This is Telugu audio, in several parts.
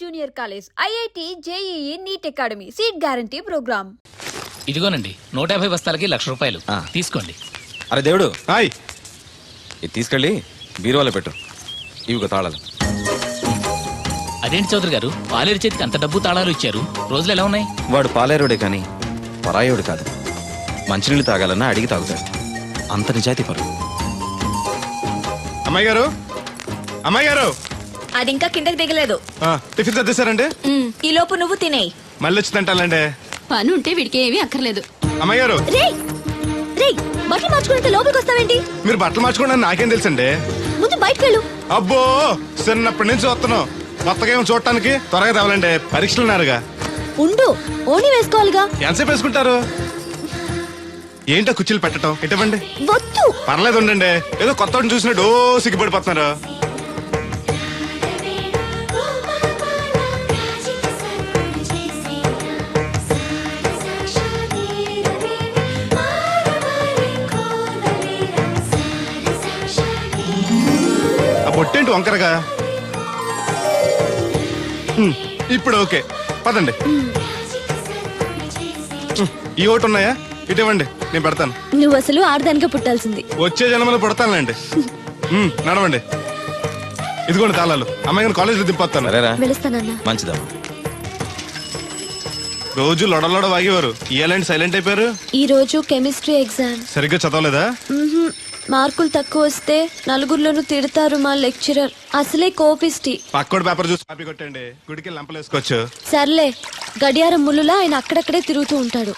Junior college, IIT, JEE, NEET academy, seat guarantee programme. ఇదిగోనండి 150 బస్తాలకి ₹1,00,000 తీసుకోండి. అరే దేవుడు, హాయ్. ఇది తీసుకెళ్ళి బీరువాలో పెట్టు. ఇవిగో తాళాలు. అదేంటి చౌదరి గారు, పాలేరు చేతికి అంత డబ్బు తాళాలు ఇచ్చారు, రోజులు ఎలా ఉన్నాయి? వాడు పాలేరుడే కానీ పరాయోడు కాదు. మంచినీళ్ళు తాగాలన్నా అడిగి తాగుతాడు. అంత నిజాయితీ పరు. అమ్మాయి గారు, అమ్మాయి గారు, అది ఇంకా కిందకి దిగలేదు. టిఫిన్ తెచ్చేసారండి? ఈ లోపు నువ్వు తినేయి. మళ్ళీ వచ్చి తింటాలండి. పని ఉంటే వీడికి ఏమీ అక్కర్లేదు. అమ్మాయి గారు, బట్టలు మార్చుకుంటే లోపలికి వస్తావేంటి? మీరు బట్టలు మార్చుకోండి నాకేం తెలుసండి. ముందు బయటకు వెళ్ళు. అబ్బో, చిన్నప్పటి నుంచి వస్తున్నాం. కొత్తగా ఏమో చూడటానికి త్వరగా తేవాలండి. పరీక్షలు ఉన్నారుగా. ఉండు, ఓణి వేసుకోవాలిగా. ఎంతసేపు వేసుకుంటారు? ఏంటో కుర్చీలు పెట్టడం ఇటువంటి. వద్దు. పర్లేదు ఉండండి. ఏదో కొత్త చూసినట్టు సిగ్గుపడిపోతున్నారు. పొట్టేంటి వంకరగా? ఇప్పుడు ఓకే, పదండి. ఈ ఓటు ఉన్నాయా? ఇటువంటి నేను పెడతాను. నువ్వు అసలు ఆడదానికే పుట్టాల్సింది. వచ్చే జన్మలో పుడతానులేండి. నడవండి. ఇదిగోండి తాళాలు. అమ్మాయి కాలేజీలో దింపొస్తాను. వెళుస్తానన్నా. మంచిదమ్మా. రోజు లొడలోడ వాగేవారు, ఇయాలంటి సైలెంట్ అయిపోయారు. ఈ రోజు కెమిస్ట్రీ ఎగ్జామ్. సరిగ్గా చదవలేదా? మార్కులు తక్కువ వస్తే నలుగురిలోనూ తిడతారు మా లెక్చరర్. అసలే కోపిస్టి. పక్కోడి పేపర్ చూసి కాపీ కొట్టండి, గుడికి లంపలేసుకోవచ్చు. సర్లే, గడియారం ముళ్ళులా ఆయన అక్కడక్కడే తిరుగుతూ ఉంటాడు.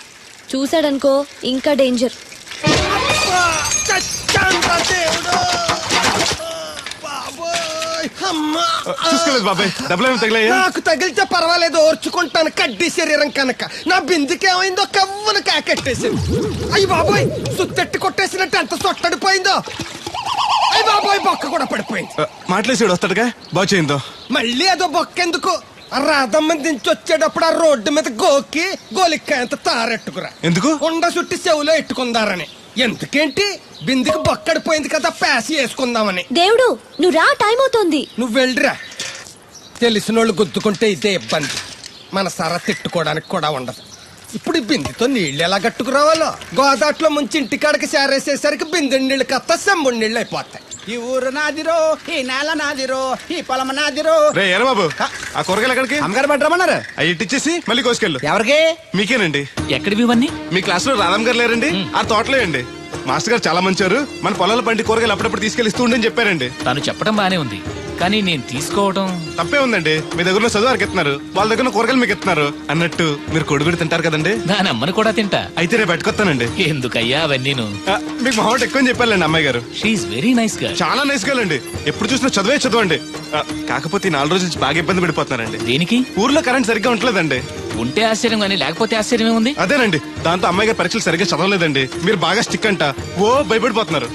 చూశాడనుకో ఇంకా డేంజర్. చూసుకోలేదు బాబాయ్, డబ్బులు ఏమి తగిలాయా? నాకు తగిలితే పర్వాలేదు, ఓర్చుకుంటాను. కడ్డీ శరీరం కనుక. నా బిందుకేమైందో కవ్వను కాకెట్టేసింది. అయ్యి బాబోయ్, సుత్తెట్టి కొట్టేసినట్టు ఎంత సొట్టడిపోయిందో. అయ్యి బాబోయ్, బొక్క కూడా పడిపోయింది. మాట్లాడేసాడు వస్తాడుగా, బాగు చేయిందో. మళ్ళీ అదో బొక్కెందుకు? రాధమ్మ దించి వచ్చేటప్పుడు ఆ రోడ్డు మీద గోకి గోలిక్కాయంత తారెట్టుకురా. ఎందుకు? ఉండ చుట్టి చెవులో ఎట్టుకుందారని. ఎందుకేంటి? బిందుకి బొక్కడిపోయింది కదా, ప్యాసి వేసుకుందామని. దేవుడు, నువ్వు రా, టైం అవుతోంది. నువ్వు వెళ్ళిరా. తెలిసినోళ్ళు గుద్దుకుంటే ఇదే ఇబ్బంది. మన సర తిట్టుకోవడానికి కూడా ఉండదు. ఇప్పుడు ఈ బిందెతో నీళ్లు ఎలా కట్టుకురావాలో. గోదాట్లో ముంచి ఇంటికాడకి చేరేసేసరికి బిందె నీళ్ళు కత్త సెంబుడి నీళ్ళు అయిపోతాయి. ఈ ఊరు నాదిరో, ఈ నేల నాదిరో, ఈ పొలం నాదిరో. రే ఎరా బాబు, ఆ కూరగాయలు ఎక్కడికి? అమ్మగారు పట్టమన్నారు. అవి ఇట్టిచ్చేసి మళ్ళీ కోసుకెళ్ళు. ఎవరికి? మీకేనండి. ఎక్కడివి ఇవన్నీ? మీ క్లాస్ లో రాధమ్ గారు లేరండి? ఆ తోటలో అండి. మాస్టర్ గారు చాలా మంచారు. మన పొలాల పండి కూరగాయలు అప్పుడప్పుడు తీసుకెళ్లిస్తూ ఉండని చెప్పారండి. తను చెప్పడం బానే ఉంది, కానీ నేను తీసుకోవడం తప్పే ఉందండి. మీ దగ్గర చదువు వారికి ఎత్తున్నారు, వాళ్ళ దగ్గర కూరగాయలు మీకు ఎత్తున్నారు. అన్నట్టు మీరు కొడుగుడి తింటారు కదండి. దాని అమ్మని కూడా తింటా. అయితే రేపు పెట్టుకొస్తానండి. ఎందుకయ్యా అవన్నీను? మీకు మొహం ఎక్కువ చెప్పాలండి అమ్మాయి గారు. షీఈ్ వెరీ నైస్ గా. చాలా నైస్ గర్ల్ అండి. ఎప్పుడు చూసినా చదువే చదవండి. కాకపోతే 4 రోజుల నుంచి బాగా ఇబ్బంది పడిపోతున్నారండి. దేనికి? ఊర్లో కరెంట్ సరిగ్గా ఉండలేదండి. ఉంటే ఆశ్చర్యం కానీ లేకపోతే ఆశ్చర్యమే ఉంది. అదేనండి, దాంతో అమ్మాయి గారు పరీక్షలు సరిగ్గా చదవలేదండి. మీరు బాగా స్టిక్ అంట, ఓ భయపడిపోతున్నారు.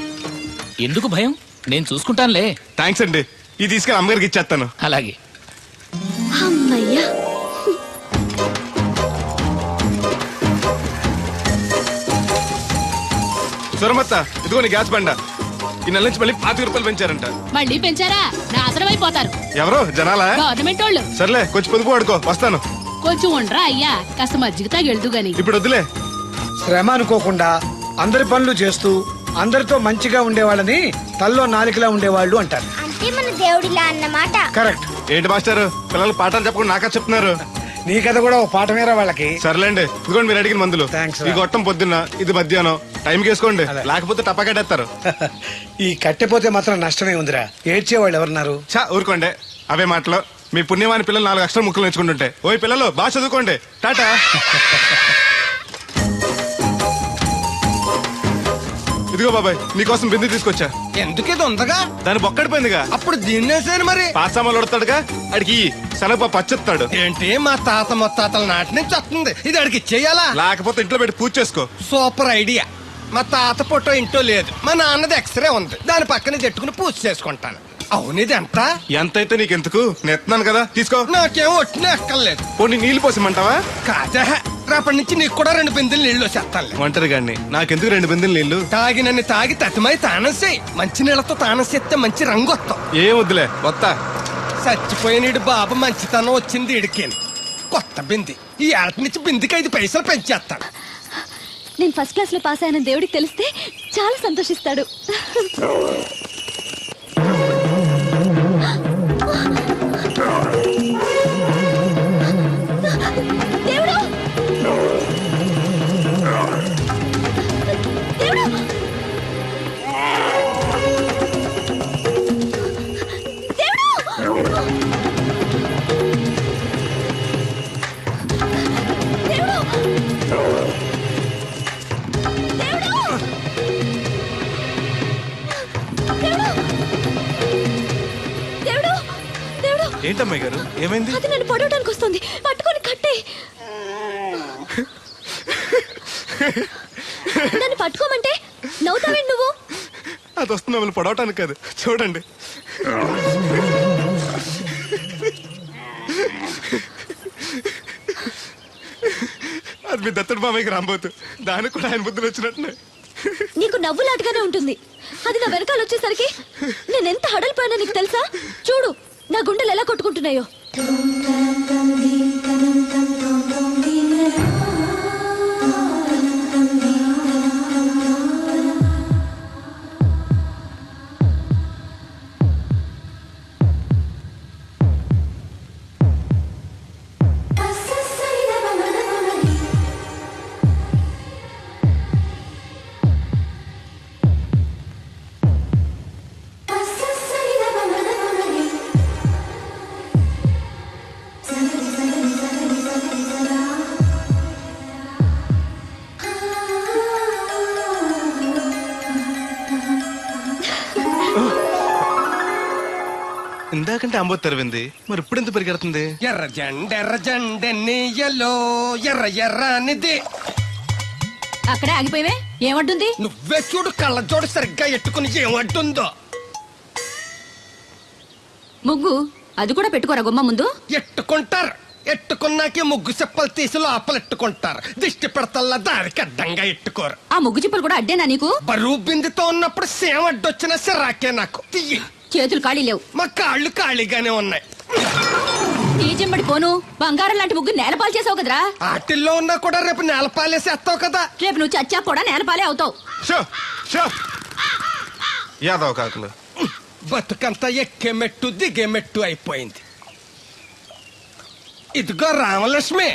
ఎందుకు భయం? నేను చూసుకుంటానులే. థ్యాంక్స్ అండి. ఇది తీసుకెళ్ళి అమ్మగారికి ఇచ్చేస్తాను. అలాగే. అమ్మయ్యా. సూరమత్త, ఇదిగో నీ గ్యాస్ బండ. ఈ నెల నుంచి మళ్ళీ ₹25 పెంచారంట. మళ్ళీ పెంచారా? నాశనం అయిపోతారు. ఎవరో జనాలా? గవర్నమెంట్ వాళ్ళు. సర్లే, కొంచెం పొదుపు వాడుకో, వస్తాను. కొంచెం ఉండరా అయ్యా, కాస్త మజ్జిగ తాగెళ్దు గాని. ఇప్పుడు వద్దులే. శ్రమ అనుకోకుండా అందరి పనులు చేస్తూ అందరితో మంచిగా ఉండేవాళ్ళని తల్లో నాలికలా ఉండేవాళ్ళు అంటారు. అంటే మన దేవుడిలా అన్నమాట. కరెక్ట్. ఏంటి మాస్టారు, పిల్లలు పాఠాలు చెప్పకుండా నాకా చెప్తున్నారు? నీ కథ కూడా ఒక పాఠమేరా వాళ్ళకి. సర్లేండి, ఇదిగోండి మీరు అడిగిన మందులు. థాంక్స్. ఈ గొట్టం పొద్దున్న, ఇది మధ్యాహ్నం. టైంకి వేసుకోండి, లేకపోతే టపాకట్టేస్తారు. ఈ కట్టెపోతే మాత్రం నష్టమే ఉందిరా. ఏడ్చేవాళ్ళు ఎవరున్నారు? చా ఊరుకోండి, అవే మాటలు. మీ పుణ్యమాని పిల్లలు 4 అక్షరం ముక్కలు నేర్చుకుంటుంటే. ఓయ్ పిల్లలు, బాగా చదువుకోండి. టాటా. ఇదిగో బాబాయ్, నీకోసం బింది తీసుకొచ్చా. ఎందుకు ఇది ఉందగా? దాని బొక్కడిపోయిందిగా. అప్పుడు దీన్నేసాను మరి. పాసామాలు వడతాడుగా, అడిగి శనగ పచ్చెత్తాడు. ఏంటి, మా తాత ముత్తాతల నాటి నుంచి వస్తుంది. ఇది అడిగి ఇచ్చేయాలా? లేకపోతే ఇంట్లో పెట్టి పూజ చేసుకో. Super idea. మా తాత ఫోటో ఇంట్లో లేదు, మా నాన్నది ఎక్స్రే ఉంది. దాని పక్కన చెట్టుకుని పూజ చేసుకుంటాను. అవును, ఇది ఎంతైతే నీకెందుకు, నెత్తున్నాను కదా, తీసుకో. నాకేం ఒట్టిన ఎక్కర్లేదు. పోనీ నీళ్లు పోసిమంటావా? కాదా, రేపటి నుంచి నీకు కూడా 2 బిందెలు నీళ్లు వచ్చేస్తాను. ఒంటరి గాని నాకెందుకు 2 బిందెలు నీళ్లు? తాగినన్ని తాగి తతిమై తానం చేయి. మంచి నీళ్లతో తానం చేస్తే మంచి రంగు వస్తాం. ఏం వద్దులే, వస్తా. చచ్చిపోయినీడు బాబు మంచితనం వచ్చింది ఇడికేను. కొత్త బింది ఈ ఏట నుంచి బిందికి 5 పైసలు పెంచేస్తాడు. నేను ఫస్ట్ క్లాస్ లో పాస్ అయిన దేవుడికి తెలిస్తే చాలా సంతోషిస్తాడు. దేవుడు! దేవుడు! ఏంటమ్మాయి గారు ఏమైంది? అది నన్ను పొడవడానికి వస్తుంది, పట్టుకొని కట్టే. నన్ను పట్టుకోమంటే నవ్వుతావేంటి నువ్వు? అది వస్తుంది మిమ్మల్ని పొడవటానికి కాదు, చూడండి. అది మీ దత్తడు మామయ్యకి రాబోతు, దానికి కూడా ఆయన బుద్ధులు వచ్చినట్టున్నాయి. నీకు నవ్వులాటగానే ఉంటుంది. అది నా వెనకాల వచ్చేసరికి నేను ఎంత హడలిపోయానో నీకు తెలుసా? చూడు నా గుండెలు ఎలా కొట్టుకుంటున్నాయో. ఇందాకంటే అంబో తెరవింది, మరి ఇప్పుడు ఎంత పరిగెడుతుంది? ఎర్ర జెండెన్నీయలో ఎర్ర ఎర్రనిది. అక్కడే ఆగిపోయావే, ఏమంటుంది? నువ్వే చూడు, కళ్ళజోడు సరిగ్గా ఎట్టుకుని ఏమంటుందో. ముగ్గు అది కూడా పెట్టుకోరా గుమ్మ ముందు. ఎట్టుకుంటారు, ఎట్టుకున్నాకే ముగ్గు చెప్పలు తీసి లోపలెట్టుకుంటారు. దిష్టి పెడతల్లా దారికి అడ్డంగా ఎట్టుకోరు. ఆ ముగ్గు చిప్పలు కూడా అడ్డేనా నీకు? బరువు బిందుతో ఉన్నప్పుడు సేమ అడ్డొచ్చినా సిరాకే నాకు. తీయి. చేతులు ఖాళీ లేవు. మా కాళ్ళు ఖాళీగానే ఉన్నాయి. నీ చెంబడి పోను బంగారం లాంటి ముగ్గు నేలపాలు చేసావు కదరా. ఆటిల్లో ఉన్నా కూడా రేపు నేలపాలేసేస్తావు కదా. రేపు నువ్వు చచ్చా కూడా నేలపాలే అవుతావు. షో షో యాదవ్ కాకులు. బతుకంతా ఎక్కే మెట్టు దిగే మెట్టు అయిపోయింది. ఇదిగో రామలక్ష్మి,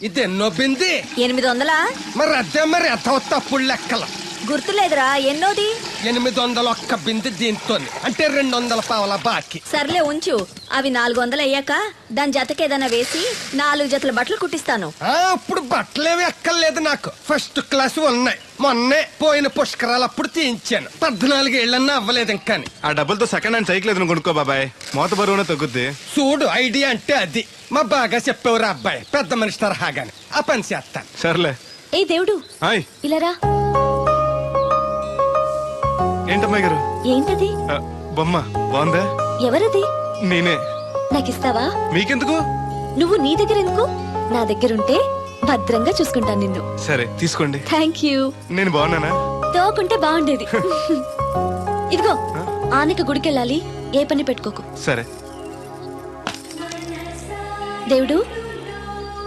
ఇదెన్నో బింది? 800. మరి అదే మరి ఎథవ తప్పుడు లెక్కలు. గుర్తులేదురా ఎన్నోది? 801 బింది దీంతో, అంటే 200 పావల బాకీ. సర్లే ఉంచు, అవి 400 అయ్యాక దాని జతకేదైనా వేసి 4 జతల బట్టలు కుట్టిస్తాను. అప్పుడు బట్టలేవి ఎక్కర్లేదు నాకు, ఫస్ట్ క్లాస్ ఉన్నాయి. మొన్నే పోయిన పుష్కరాలు అప్పుడు తీయించాను. 14 ఏళ్ళన్నా అవ్వలేదు ఇంకా. ఆ డబ్బులతో సెకండ్ హ్యాండ్ సైకిల్ ఏదైనా కొనుక్కో బాబాయ్, మోత బరువునే తగ్గుద్ది. చూడు ఐడియా అంటే అది. మా బాగా చెప్పేవారు అబ్బాయి, పెద్ద మనిషి తరహాగాని. ఆ పని చేస్తాను. సర్లే. ఏ దేవుడు, హాయ్. ఇలా రా. ఏంటమ్మాయి గారు? ఏంటది? బొమ్మ బాగుందా? ఎవరది? నేనే. నాకిస్తావా? మీకెందుకు? నువ్వు నీ దగ్గర ఎందుకు? నా దగ్గరుంటే భద్రంగా చూసుకుంటాను నిన్ను. సరే తీసుకోండి. Thank you. నేను బాగున్నానా? తోకుంటే బాగుండేది. ఇదిగో ఆనక గుడికెళ్ళాలి, ఏ పని పెట్టుకోకు. సరే. దేవుడు,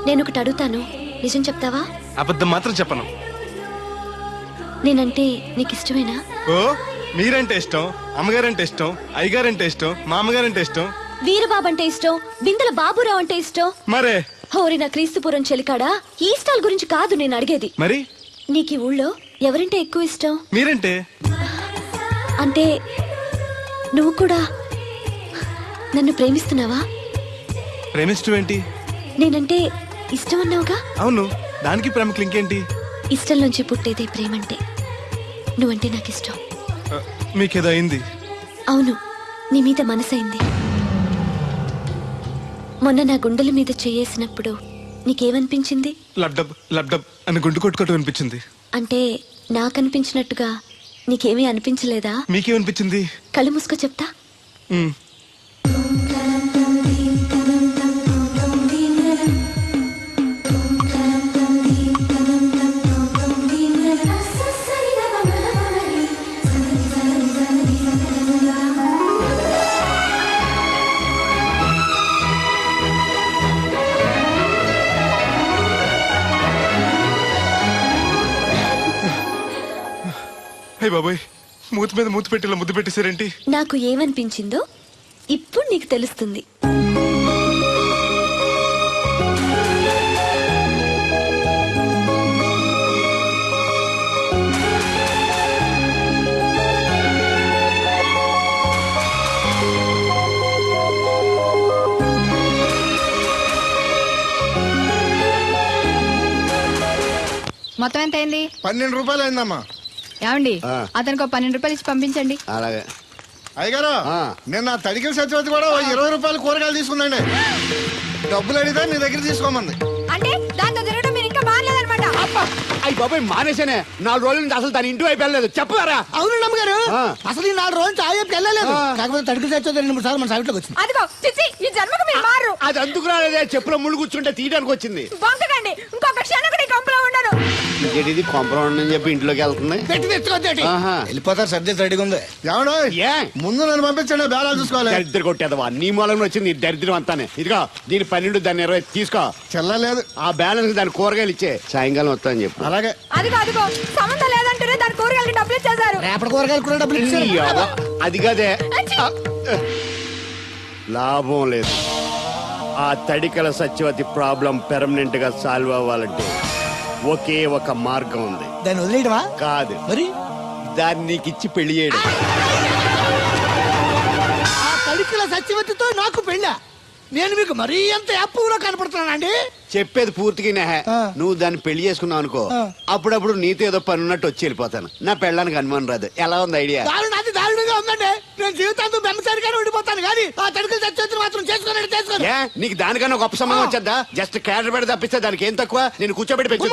నేను ఒకటి అడుగుతాను, నిజం చెప్తావా? అబద్ధం మాత్రం చెప్పను. నేనంటే నీకు ఇష్టమేనా? ఓ, మీరంటే ఇష్టం, అమ్మగారంటే ఇష్టం, అయ్యగారంటే ఇష్టం, మామగారంటే ఇష్టం, వీరబాబు అంటే ఇష్టం, బిందెల బాబురావు అంటే ఇష్టం. మరే హోరి నా క్రీస్తుపురం చెలికాడా, ఈ స్టాల్ గురించి కాదు నేను అడిగేది. మరి నీకు ఈ ఊళ్ళో ఎవరంటే ఎక్కువ ఇష్టం? మీరంటే. అంటే నువ్వు కూడా నన్ను ప్రేమిస్తున్నావా? ప్రేమిష్టం ఏంటి? నేనంటే ఇష్టం అన్నావుగా. అవును, దానికి ప్రేమకి ఇంకేంటి? ఇష్టం నుంచి పుట్టేదే ప్రేమంటే. నువ్వంటే నాకు ఇష్టం. మీకేదో అయింది? అవును, నీ మీద మనసైంది. మొన్న నా గుండెల మీద చేయేసినప్పుడు నీకేమనిపించింది? లబ్డబ్ లబ్డబ్ అని గుండు కొట్టుకోవటం అనిపించింది. అంటే నాకనిపించినట్టుగా నీకేమీ అనిపించలేదా? మీకేమనిపించింది? కళ్ళు మూసుకో చెప్తా. అయ్య బాబోయ్, మూతి మీద మూతి పెట్టేలా ముద్దు పెట్టేశారేంటి? నాకు ఏమనిపించిందో ఇప్పుడు నీకు తెలుస్తుంది. మొత్తం ఎంత అయింది? 12 రూపాయలు అయిందమ్మా. ఏమండి అతనికి ఒక 12 రూపాయలు ఇచ్చి పంపించండి. అలాగే అయ్యగారు, నిన్న తడికిల సత్యవతి కూడా 20 రూపాయలు కూరగాయలు తీసుకుందండి. డబ్బులు అడిగితే నీ దగ్గర తీసుకోమంది. అంటే దాంతో తిరగడం మీరు ఇంకా మారలేదన్నమాట. అయ్యి బాబాయ్ మానేశానే. 4 రోజుల నుంచి అసలు దాని ఇంటి వైపు వెళ్ళలేదు. చెప్పారా? అవును అమ్మగారు, అసలు ఈ 4 రోజులు చాయపు వెళ్ళలేదు. కాకపోతే తడికి సచ్చేది 2-3 సార్లు మన సైట్లోకి వచ్చింది. అదిగో చిచ్చి, ఈ జన్మకు మీరు మారు. అది అందుకు రాలేదే, చెప్పులో ముళ్ళు కూర్చుంటే తీయడానికి వచ్చింది. బొంకకండి, ఇంకొక క్షణం కూడా ఈ కంపలో ఉండను. ఇది కాంపౌండ్ అని చెప్పి ఇంట్లోకి వెళ్తుంది. పెట్టి తెచ్చుకోద్దేటి వెళ్ళిపోతారు. సర్ది రెడీగా ఉంది. ఏ ముందు నన్ను పంపించండి, బేరాలు చూసుకోవాలి. దరిద్ర కొట్టేదవా, నీ మూలంలో వచ్చింది ఈ దరిద్రం అంతానే. ఇదిగో దీని 12 దాన్ని 20 తీసుకో. చెల్లలేదు. ఆ బ్యాలెన్స్ దాని కూరగాయలు ఇచ్చే సాయంకాలం వస్తాయని చెప్పు. అలాగే. అదిగో అదిగో సంబంధం లేదంటేనే దాని కూరగాయలకి డబ్బులు ఇచ్చేశారు. రేపటి కూరగాయలు కూడా డబ్బులు ఇచ్చారు. నీ అవ్వ, అది కదే లాభం లేదు. ఆ తడికల సత్యవతి ప్రాబ్లం పెర్మనెంట్ గా సాల్వ్ అవ్వాలంటే ఒకే ఒక మార్గం ఉంది. దాన్ని వదిలేయడమా? కాదు, మరి దాన్ని నీకు ఇచ్చి పెళ్లి చేయడం. ఆ తడికిల సత్యవతితో నాకు పెళ్ళ. నేను మీకు మరీ ఎంత యాప్లో కనపడుతున్నానండి. చెప్పేది పూర్తిగా నెహ. ఆ. నువ్వు దాన్ని పెళ్లి చేసుకున్నావు అనుకో, ఆ. అప్పుడప్పుడు నీతో ఏదో పని ఉన్నట్టు వచ్చి వెళ్ళిపోతాను. నా పెళ్ళడానికి అనుమానం రాదు. ఎలా ఉంది ఐడియా? అది దారుణంగా ఉందండి. నేను జీవితాంతం బెమ్మసారిగానే ఉండిపోతాను కానీ ఆ తడికిల సత్యవతిని మాత్రం చేసుకోను. ఏ నీకు దానికన్నా గొప్ప సంబంధం వచ్చేద్దా? జస్ట్ క్యాడర్ పెడితే తప్పిస్తే దానికి ఏం తక్కువ? నేను కూర్చోబెట్టి పెంచు.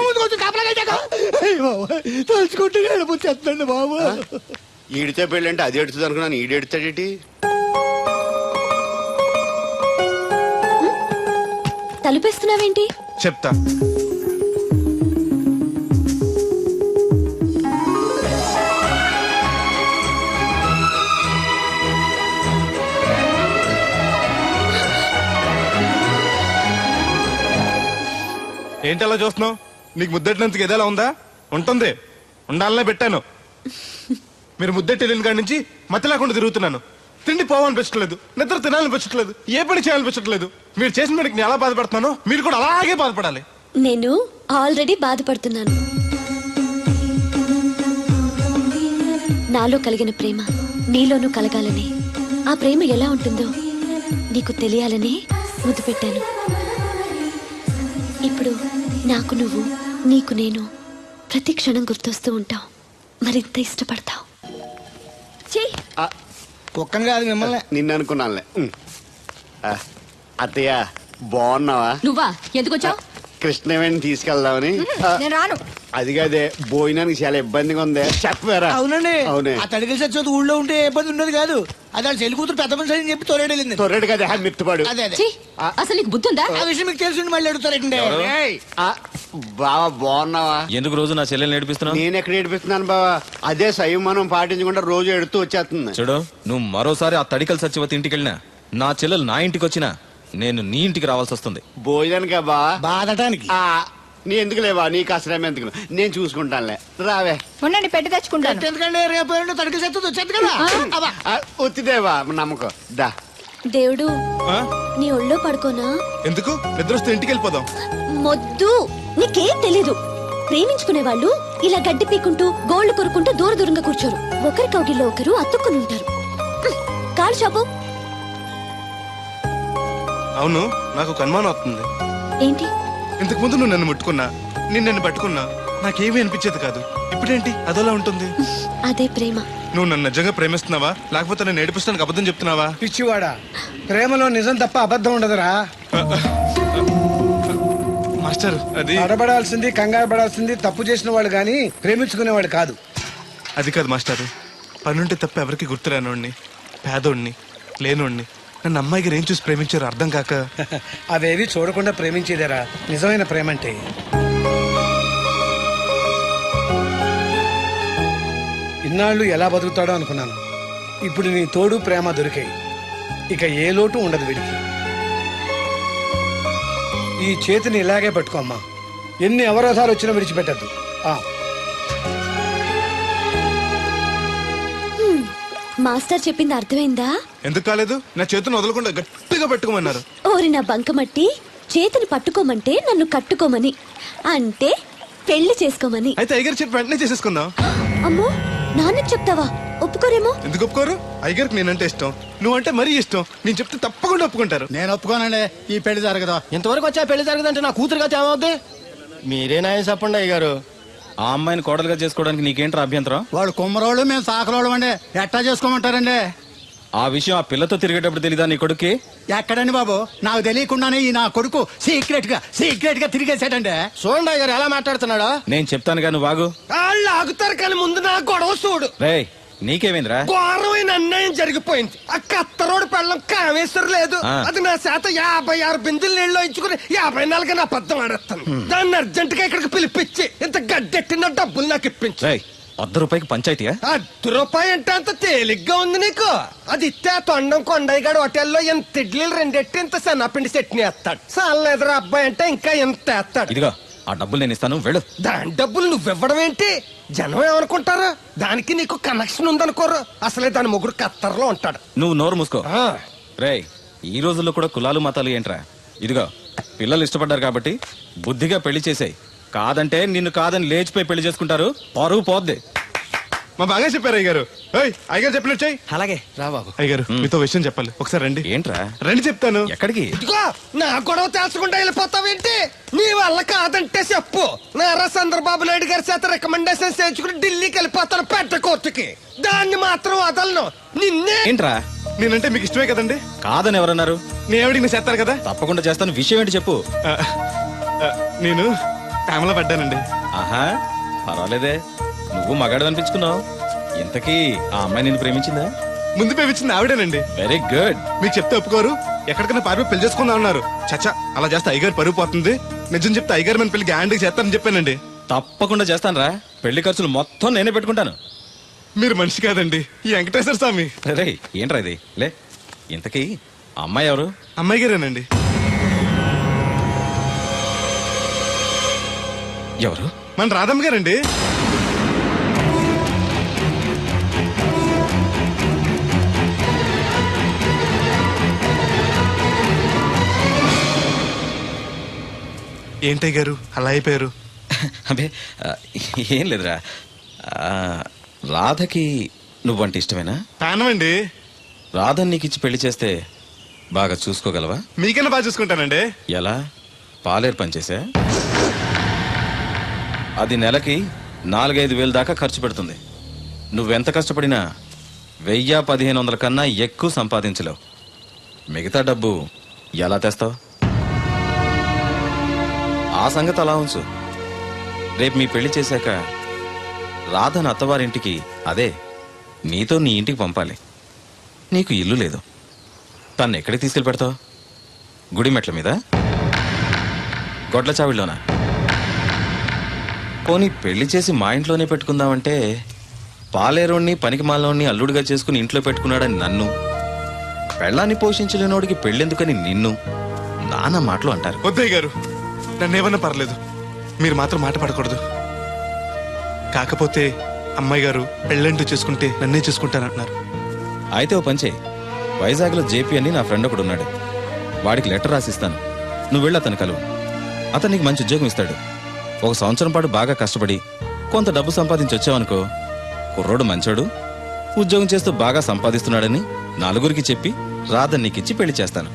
తలుచుకుంటే ఏడిపోతుంది బాబు. ఈడితే పెళ్ళి అంటే అది ఎడుతుంది అనుకున్నాను. ఈడు ఎడుతాడేటి? తలుపేస్తున్నావేంటి? చెప్తా. ఏంటి అలా చూస్తున్నావు? నీకు ముద్దెట్టినందుకు ఏదైనా ఉందా? ఉంటుంది, ఉండాలనే పెట్టాను. మీరు ముద్దెట్టి వెళ్ళిన కాడి నుంచి మతి లేకుండా తిరుగుతున్నాను. తిండి పోవాలనిపించట్లేదు, నిద్ర తినాలనిపించట్లేదు, ఏ పని చేయాలనిపించట్లేదు. మీరు చేసిన పనికి నేను ఎలా బాధపడుతున్నానో మీరు కూడా అలాగే బాధపడాలి. నేను ఆల్రెడీ బాధపడుతున్నాను. నాలో కలిగిన ప్రేమ నీలోనూ కలగాలని, ఆ ప్రేమ ఎలా ఉంటుందో నీకు తెలియాలని ముద్దు పెట్టాను. ఇప్పుడు నాకు నువ్వు, నీకు నేను ప్రతి క్షణం గుర్తొస్తూ ఉంటావు. మరింత ఇష్టపడతావు. కుక్కను కాదు మిమ్మల్ని. నిన్ను అనుకున్నానులే. అత్తయ్య బాగున్నావా? నువ్వా ఎందుకు వచ్చావు? కృష్ణవేణి తీసుకెళ్దామని. నేను రాను. అది కాదే, భోజనానికి చాలా ఇబ్బందిగా ఉంది. చెప్పారా? అవునండి. అవునే. ఆ తడికిల సత్యవతి ఊళ్ళో ఉంటే ఏ ఇబ్బంది ఉండదు కాదు. అది వాళ్ళ చెల్లి కూతురు పెద్ద మనిషి అని చెప్పి తోలేడెళ్ళింది. తొర్రెడు కదా మిత్తుపాడు. అదే అదే. ఛీ, అసలు నీకు బుద్ధి ఉందా? ఆ విషయం మీకు తెలిసి మళ్ళీ అడుగుతారండి. ఏయ్, బావా బాగున్నావా? ఎందుకు రోజు నా చెల్లెల్ని నేర్పిస్తున్నావు? నేను ఎక్కడ ఏడిపిస్తున్నాను బావా? అదే సంయమనం పాటించకుండా రోజు ఎడుతూ వచ్చేస్తుంది. చూడు, నువ్వు మరోసారి ఆ తడికల సత్యవతి ఇంటికి వెళ్ళినా, నా చెల్లెలు నా ఇంటికి వచ్చినా, నేను నీ ఇంటికి రావాల్సి వస్తుంది. భోజనానికా బావా? బాధటానికి. నీ ఎందుకు లేవా? నీకు అసలేమే ఎందుకు, నేను చూసుకుంటానులే. రావే. ఉండండి పెట్టి తెచ్చుకుంటాను. ఎందుకంటే రేపు తడికిల సత్యవతి వచ్చేది కదా. వచ్చిదేవా నమ్మకం. దా దేవుడు, నీ ఒళ్ళో పడుకోనా? ఎందుకు? నిద్ర వస్తే ఇంటికి వెళ్ళిపోదాం. మొద్దు, నీకేం తెలీదు. ప్రేమించుకునే వాళ్ళు ఇలా గడ్డి పీకుంటూ గోళ్లు కొరుకుంటూ దూర దూరంగా కూర్చోరు. ఒకరి కౌగిల్లో ఒకరు అతుక్కుని ఉంటారు. కాలు షాపు. అవును, నాకు ఒక అనుమానం అవుతుంది. ఏంటి? ఇంతకు ముందు నువ్వు నన్ను ముట్టుకున్నా, నేను నన్ను పట్టుకున్నా, నాకేమీ అనిపించేది కాదు. ఇప్పుడేంటి అదోలా ఉంటుంది? అదే ప్రేమ. నువ్వు నన్ను నిజంగా ప్రేమిస్తున్నావా, లేకపోతే నన్ను ఏడిపిస్తానికి అబద్ధం చెప్తున్నావా? పిచ్చివాడా, ప్రేమలో నిజం తప్ప అబద్ధం ఉండదురా. మాస్టర్, అది అడబడాల్సింది, కంగారు పడాల్సింది తప్పు చేసిన వాడు గాని ప్రేమించుకునేవాడు కాదు. అది కాదు మాస్టర్. పనుంటే తప్ప ఎవరికి గుర్తురానోడిని, పేదోడిని, లేనోడిని నన్ను అమ్మాయి గారు ఏం చూసి ప్రేమించారో అర్థం కాక. అవేవి చూడకుండా ప్రేమించేదేరా నిజమైన ప్రేమ అంటే. ఇన్నాళ్ళు ఎలా బతుకుతాడో అనుకున్నాను. ఇప్పుడు నీ తోడు ప్రేమ దొరికాయి. ఇక ఏ లోటు ఉండదు వీడికి. ఈ చేతిని ఇలాగే పట్టుకోమ్మా. ఎన్ని అవరోధాలు వచ్చినా విడిచిపెట్టద్దు. మాస్టర్ చెప్పింది అర్థమైందా? ఎందుకు కాలేదు? నా చేతిని వదలకుండా గట్టిగా పెట్టుకోమన్నారు. ఓరి నా బంకమట్టి, చేతిని పట్టుకోమంటే నన్ను కట్టుకోమని, అంటే పెళ్లి చేసుకోమని. అయితే అయ్యగారు చెప్పి వెంటనే చేసేసుకుందాం. అమ్మో, నాన్నకి చెప్తావా? ఒప్పుకోరేమో. ఎందుకు ఒప్పుకోరు? అయ్యగారికి నేనంటే ఇష్టం, నువ్వంటే మరీ ఇష్టం. నేను చెప్తే తప్పకుండా ఒప్పుకుంటారు. నేను ఒప్పుకోనండి, ఈ పెళ్లి జరగదు. ఇంతవరకు వచ్చా పెళ్లి జరగదంటే నా కూతురుగా ఏమవుద్ది? మీరే నాయం చెప్పండి అయ్యగారు. ఆ అమ్మాయిని కోడలుగా చేసుకోవడానికి నీకేంట్రా అభ్యంతరం? వాడు కుమ్మరోళ్ళు, మేము సాకరోళ్ళు అండి. ఎట్టా చేసుకోమంటారండి? ఆ విషయం ఆ పిల్లతో తిరిగేటప్పుడు తెలీదా నీ కొడుక్కి? ఎక్కడండి బాబు, నాకు తెలియకుండానే ఈ నా కొడుకు సీక్రెట్ గా తిరిగేసాడండి. చూడండి అయ్యారు ఎలా మాట్లాడుతున్నాడా. నేను చెప్తాను కానీ వాగు. వాళ్ళు ఆగుతారు కానీ ముందు నా గొడవ చూడు. రేయ్, నీకేమైందిరా? ఘోరమైన అన్యాయం జరిగిపోయింది. ఆ కత్తరోడు పెళ్ళం కామేశ్వరం లేదు. ఆ. అది నా చేత 56 బిందులు నీళ్ళు ఇచ్చుకుని 54 నా అబద్ధం ఆడేస్తాను. దాన్ని అర్జెంట్ గా ఇక్కడికి పిలిపించి ఇంత గడ్డెట్టిన డబ్బులు నాకు ఇప్పించు. రేయ్, ₹100 పంచాయతీయా? ₹100 అంటే అంత తేలిగ్గా ఉంది నీకు. అది ఇస్తే తొండం కొండయ్యగాడు హోటల్లో ఎంత ఇడ్లీలు 2 ఎట్టి ఇంత సన్నపిండి చట్నీ వేస్తాడు. సాల ఎదురు అబ్బాయి అంటే ఇంకా ఎంత వేస్తాడు. ఇదిగో ఆ డబ్బులు నేను ఇస్తాను, వెళ్ళు. దాని డబ్బులు నువ్వివ్వడం ఏంటి? జనం ఏమనుకుంటారు? దానికి నీకు కనెక్షన్ ఉందనుకోరు. అసలే దాని మొగుడు కత్తర్లో ఉంటాడు. నువ్వు నోరు మూసుకో. ఆ. రేయ్, ఈ రోజుల్లో కూడా కులాలు మతాలు ఏంట్రా? ఇదిగో పిల్లలు ఇష్టపడ్డారు కాబట్టి బుద్ధిగా పెళ్లి చేసాయి. కాదంటే నిన్ను కాదని లేచిపోయి పెళ్లి చేసుకుంటారు, పరువు పోద్ది. మా బాగా చెప్పారు అయ్యగారు. అయ్యగారు చెప్పినట్టు చెయ్యి. అలాగే రా బాబు. అయ్యగారు మీతో విషయం చెప్పాలి, ఒకసారి రండి. ఏంట్రా? రండి చెప్తాను. ఎక్కడికి? ఇదిగో నా గొడవ తెలుసుకుంటా వెళ్ళిపోతావేంటి? నీ వల్ల కాదంటే చెప్పు. నారా చంద్రబాబు నాయుడు గారి చేత రికమెండేషన్ చేయించుకుని ఢిల్లీకి వెళ్ళిపోతాను పెద్ద కోర్టుకి. దాన్ని మాత్రం వదలను. నిన్నే. ఏంట్రా? నేనంటే మీకు ఇష్టమే కదండి. కాదని ఎవరన్నారు? నేను ఎవడికి నేను చేస్తాను కదా. తప్పకుండా చేస్తాను. విషయం ఏంటి చెప్పు. నేను ప్రేమలో పడ్డానండి. ఆహా, పర్వాలేదే, నువ్వు మగాడు అనిపించుకున్నావు. ఇంతకీ ఆ అమ్మాయి నిన్ను ప్రేమించిందా? ముందు పేపించింది ఆవిడేనండి. Very good. మీకు చెప్తే ఒప్పుకోరు, ఎక్కడికైనా పారిపోయి పెళ్లి చేసుకుందాం అన్నారు. చచ్చా, అలా చేస్తే అయ్యగారు పరుగు పోతుంది. నిజం చెప్తే అయ్యగారు మన పెళ్లి గ్యాండ్కి చేస్తానని చెప్పానండి. తప్పకుండా చేస్తానురా. పెళ్లి ఖర్చులు మొత్తం నేనే పెట్టుకుంటాను. మీరు మనిషి కాదండి, ఈ వెంకటేశ్వర స్వామి. రే, ఏంట్రా ఇది? లే, ఇంతకీ ఆ అమ్మాయి ఎవరు? అమ్మాయి గారేనండి. ఎవరు? మన రాధమ్మ గారండి. ఏంటయ్య గారు అలా అయిపోయారు? అబే, ఏం లేదురా. రాధకి నువ్వంటే ఇష్టమేనా? ప్రాణమండి. రాధని నీకు ఇచ్చి పెళ్లి చేస్తే బాగా చూసుకోగలవా? మీకన్నా బాగా చూసుకుంటానండి. ఎలా? పాలేరు పనిచేసా? అది నెలకి 4-5 వేలు దాకా ఖర్చు పెడుతుంది. నువ్వెంత కష్టపడినా 1000-1500 కన్నా ఎక్కువ సంపాదించలేవు. మిగతా డబ్బు ఎలా తెస్తావు? ఆ సంగతి అలా ఉంచు. రేపు మీ పెళ్లి చేశాక రాధను అత్తవారింటికి, అదే నీతో నీ ఇంటికి పంపాలి. నీకు ఇల్లు లేదు. తను ఎక్కడికి తీసుకెళ్ళి పెడతావు? గుడి మెట్ల మీద? గొడ్ల చావిడిలోనా? పోనీ పెళ్లి చేసి మా ఇంట్లోనే పెట్టుకుందామంటే పాలేరోణ్ణి పనికి మాలోని అల్లుడిగా చేసుకుని ఇంట్లో పెట్టుకున్నాడని నన్ను, పెళ్ళాన్ని పోషించలేనోడికి పెళ్ళెందుకని నిన్ను నానా మాటలు అంటారు. వద్దయ్య గారు, నన్నేమన్నా పర్లేదు, మీరు మాత్రం మాట పడకూడదు. కాకపోతే అమ్మాయి గారు పెళ్ళంటూ చేసుకుంటే నన్నే చేసుకుంటానంటున్నారు. అయితే ఓ పంచే, వైజాగ్లో జేపీ అని నా ఫ్రెండ్ ఒకడు ఉన్నాడు. వాడికి లెటర్ రాసిస్తాను, నువ్వు వెళ్ళి అతను కలువు. అతను నీకు మంచి ఉద్యోగం ఇస్తాడు. 1 సంవత్సరం పాటు బాగా కష్టపడి కొంత డబ్బు సంపాదించి వచ్చావనుకో, కుర్రోడు మంచోడు, ఉద్యోగం చేస్తూ బాగా సంపాదిస్తున్నాడని 4గురికి చెప్పి రాధని నీకిచ్చి పెళ్లి చేస్తాను.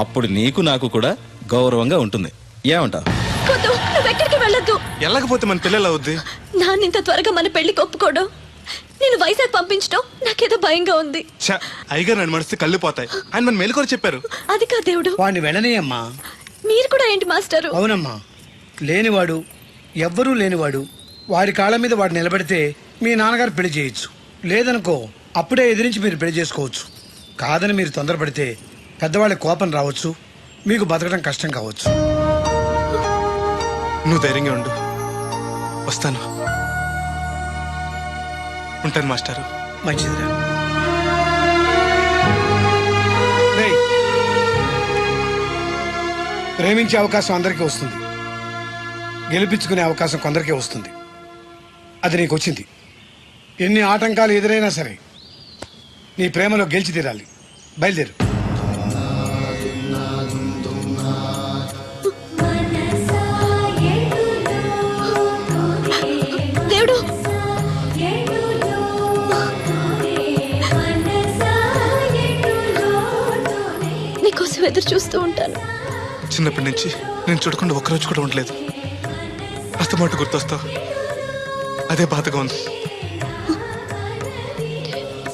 అప్పుడు నీకు నాకు కూడా గౌరవంగా ఉంటుంది. ఏమంటావు? వద్దు, నువ్వెక్కడికి వెళ్ళొద్దు. వెళ్ళకపోతే మన పిల్లలు అవుద్ది. నాన్న ఇంత త్వరగా మన పెళ్లికి ఒప్పుకోవడం, నేను వైజాగ్ పంపించడం నాకేదో భయంగా ఉంది. అయ్యగారు నన్ను మడిస్తే కళ్ళు పోతాయి. ఆయన మన మేలుకొని చెప్పారు. అది కా దేవుడు. వాడిని వెళ్ళనీయమ్మా. మీరు కూడా ఏంటి మాస్టారు? అవునమ్మా, లేనివాడు, ఎవ్వరూ లేనివాడు, వాడి కాళ్ళ మీద వాడు నిలబడితే మీ నాన్నగారు పెళ్లి చేయొచ్చు. లేదనుకో, అప్పుడే ఎదిరించి మీరు పెళ్లి చేసుకోవచ్చు. కాదని మీరు తొందరపడితే పెద్దవాళ్ళ కోపం రావచ్చు, మీకు బతకడం కష్టం కావచ్చు. నువ్వు ధైర్యంగా ఉండు, వస్తాను. ఉంటాను మాస్టారు. మంచిదిరా. ప్రేమించే అవకాశం అందరికీ వస్తుంది, గెలిపించుకునే అవకాశం కొందరికే వస్తుంది. అది నీకు వచ్చింది. ఎన్ని ఆటంకాలు ఎదురైనా సరే నీ ప్రేమలో గెలిచి తీరాలి. బయలుదేరు. దేవుడు, నీకోసం ఎదురు చూస్తూ ఉంటాను. చిన్నప్పటి నుంచి నేను చూడకుండా ఒక్కరోజు కూడా ఉండలేదు. అస్తమాట గుర్తొస్తావు, అదే బాధగా ఉంది.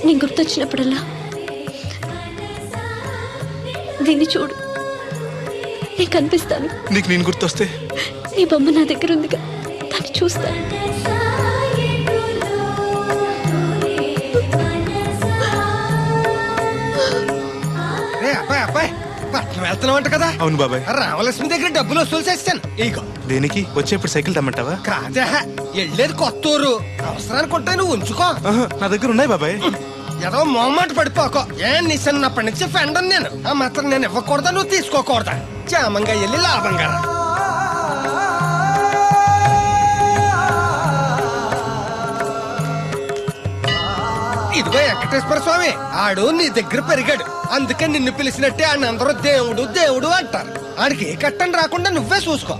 నేను గుర్తొచ్చినప్పుడల్లా దీన్ని చూడు, నేను కనిపిస్తాను. నీకు నేను గుర్తొస్తే నీ బొమ్మ నా దగ్గర ఉందిగా, దాన్ని చూస్తాను. రే అబ్బాయి అబ్బాయి, పట్నం వెళ్తున్నావంట కదా? అవును బాబాయ్. రామలక్ష్మి దగ్గర డబ్బులు వసూలు చేస్తాను. ఇగో. దేనికి? వచ్చేప్పుడు సైకిల్ తెమ్మంటావా? కాదా, వెళ్ళేది కొత్త ఊరు, అవసరానికి ఉంటాయి, నువ్వు ఉంచుకో. ఆహా, నా దగ్గర ఉన్నాయి బాబాయ్. ఏదో మొహమాట పడిపోకో. నీ చిన్నప్పటి నుంచి ఫ్రెండ్ నేను. ఆ మాత్రం నేను ఇవ్వకూడదా, నువ్వు తీసుకోకూడదా? క్షేమంగా వెళ్ళి లాభంగా రా. ఇదిగో వెంకటేశ్వర స్వామి, ఆడు నీ దగ్గర పెరిగాడు, అందుకే నిన్ను పిలిచినట్టే ఆయన అందరూ దేవుడు దేవుడు అంటారు. ఆడికి ఏ కట్టం రాకుండా నువ్వే చూసుకో.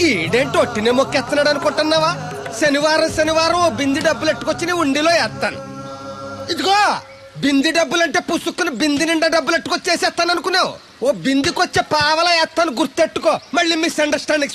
ఈడేంటి ఒట్టినే మొక్కెత్తనాడు అనుకుంటున్నావా? శనివారం శనివారం ఓ బింది డబ్బులు ఎట్టుకొచ్చి నీ ఉండిలో వేస్తాను. ఇదిగో బింది డబ్బులంటే పుసుక్కుని బింది నిండా డబ్బులు ఎట్టుకొచ్చేసేస్తాను అనుకున్నావు. ఓ బిందికొచ్చే పావలా వేస్తాను, గుర్తెట్టుకో. మళ్ళీ మిస్అండర్స్టాండింగ్స్